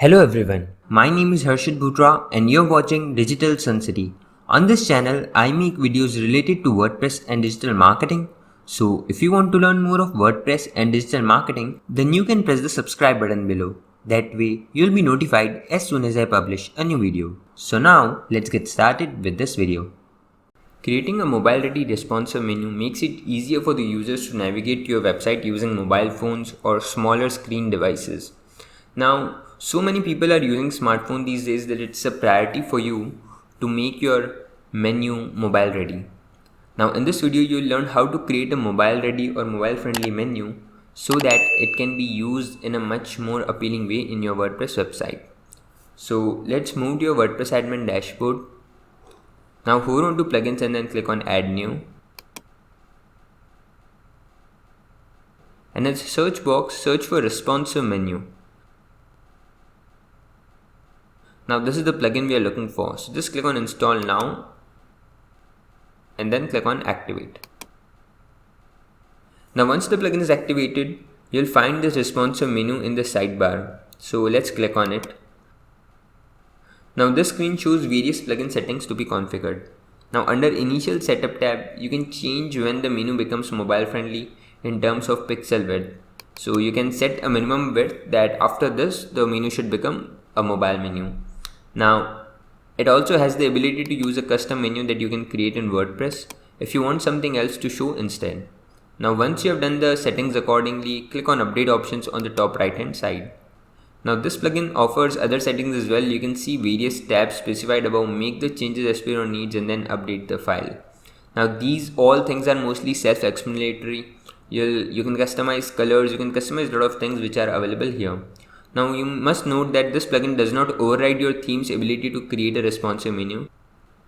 Hello everyone, my name is Harshit Bhutra and you're watching Digital Sun City. On this channel, I make videos related to WordPress and digital marketing. So if you want to learn more of WordPress and digital marketing, then you can press the subscribe button below. That way, you'll be notified as soon as I publish a new video. So now, let's get started with this video. Creating a mobile-ready responsive menu makes it easier for the users to navigate to your website using mobile phones or smaller screen devices. Now, so many people are using smartphone these days that it's a priority for you to make your menu mobile ready. Now in this video you'll learn how to create a mobile ready or mobile friendly menu so that it can be used in a much more appealing way in your WordPress website. So let's move to your WordPress admin dashboard. Now hover on to plugins and then click on add new. And in the search box search for responsive menu. Now this is the plugin we are looking for, so just click on install now and then click on activate. Now once the plugin is activated, you'll find this responsive menu in the sidebar, so let's click on it. Now this screen shows various plugin settings to be configured. Now under initial setup tab, you can change when the menu becomes mobile friendly in terms of pixel width. So you can set a minimum width that after this the menu should become a mobile menu. Now, it also has the ability to use a custom menu that you can create in WordPress if you want something else to show instead. Now, once you have done the settings accordingly, click on update options on the top right hand side. Now, this plugin offers other settings as well. You can see various tabs specified above, make the changes as per your needs and then update the file. Now, these all things are mostly self-explanatory. You can customize colors, you can customize a lot of things which are available here. Now you must note that this plugin does not override your theme's ability to create a responsive menu.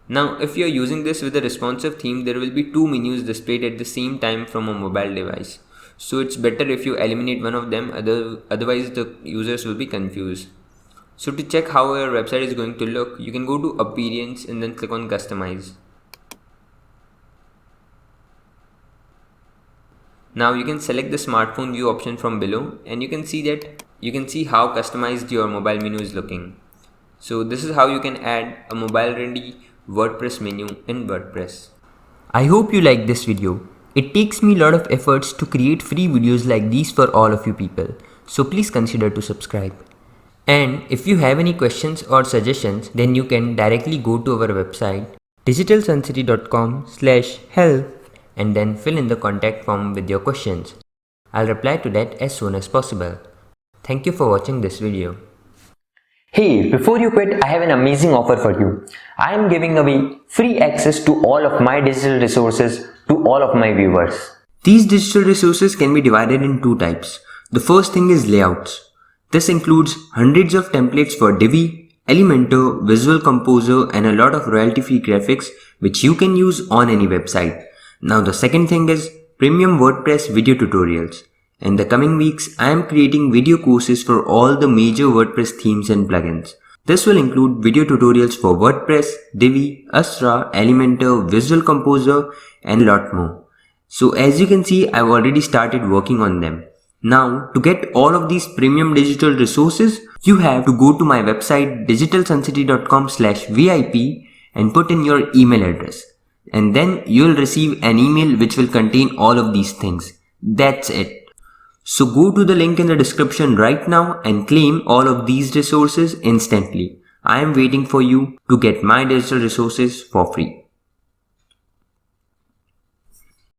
Now if you are using this with a responsive theme, there will be two menus displayed at the same time from a mobile device. So it's better if you eliminate one of them, otherwise the users will be confused. So to check how your website is going to look, you can go to appearance and then click on customize. Now you can select the smartphone view option from below and you can see how customized your mobile menu is looking. So this is how you can add a mobile ready WordPress menu in WordPress. I hope you liked this video. It takes me a lot of efforts to create free videos like these for all of you people. So please consider to subscribe. And if you have any questions or suggestions, then you can directly go to our website digitalsuncity.com/help and then fill in the contact form with your questions. I'll reply to that as soon as possible. Thank you for watching this video. Hey, before you quit, I have an amazing offer for you. I am giving away free access to all of my digital resources to all of my viewers. These digital resources can be divided in two types. The first thing is layouts. This includes hundreds of templates for Divi, Elementor, Visual Composer and a lot of royalty-free graphics which you can use on any website. Now the second thing is premium WordPress video tutorials. In the coming weeks, I am creating video courses for all the major WordPress themes and plugins. This will include video tutorials for WordPress, Divi, Astra, Elementor, Visual Composer and a lot more. So as you can see, I've already started working on them. Now to get all of these premium digital resources, you have to go to my website digitalsuncity.com/VIP and put in your email address. And then you'll receive an email which will contain all of these things. That's it. So go to the link in the description right now and claim all of these resources instantly. I am waiting for you to get my digital resources for free.